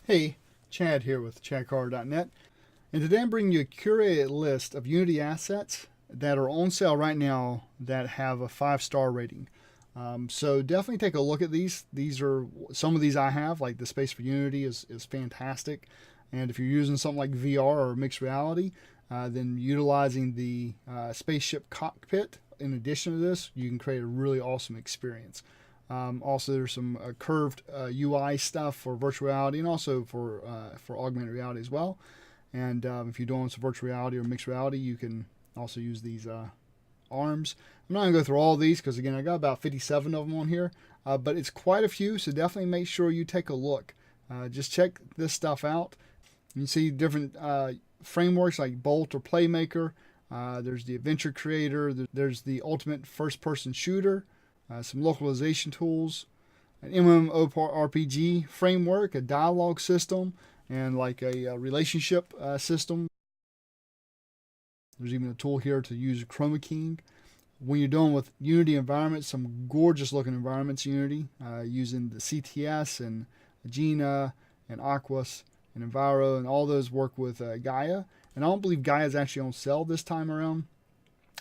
Hey, Chad here with ChadCarr.net, and today I'm bringing you a curated list of Unity assets that are on sale right now that have a 5-star rating. So definitely take a look at these. Some of these I have, like the Space for Unity is fantastic. And if you're using something like VR or mixed reality, then utilizing the spaceship cockpit in addition to this, you can create a really awesome experience. Also, there's some curved UI stuff for virtual reality and also for augmented reality as well. And if you're doing some virtual reality or mixed reality, you can also use these arms. I'm not going to go through all these because, again, I got about 57 of them on here. But it's quite a few, so definitely make sure you take a look. Just check this stuff out. You see different frameworks like Bolt or Playmaker. There's the Adventure Creator. There's the Ultimate First-Person Shooter. Some localization tools, an MMORPG framework, a dialogue system, and like a relationship system. There's even a tool here to use Chroma Keying. When you're dealing with Unity environments, some gorgeous looking environments in Unity, using the CTS and Agena and Aquas and Enviro, and all those work with Gaia. And I don't believe Gaia is actually on sale this time around.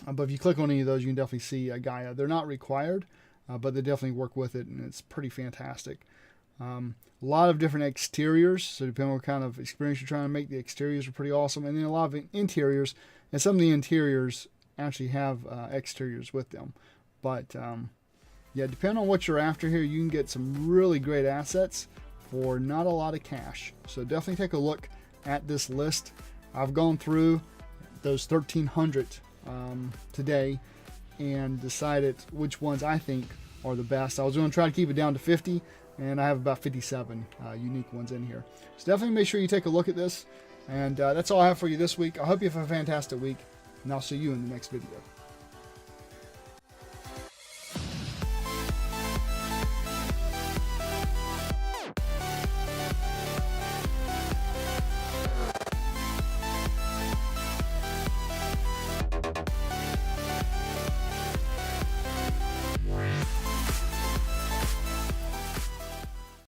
But if you click on any of those, you can definitely see Gaia. They're not required, but they definitely work with it, and it's pretty fantastic. A lot of different exteriors, so depending on what kind of experience you're trying to make, the exteriors are pretty awesome. And then a lot of interiors, and some of the interiors actually have exteriors with them. But yeah, depending on what you're after here, you can get some really great assets for not a lot of cash. So definitely take a look at this list. I've gone through those 1,300 today and decided which ones I think are the best. I was going to try to keep it down to 50, and I have about 57 unique ones in here. So definitely make sure you take a look at this. And that's all I have for you this week. I hope you have a fantastic week, and I'll see you in the next video.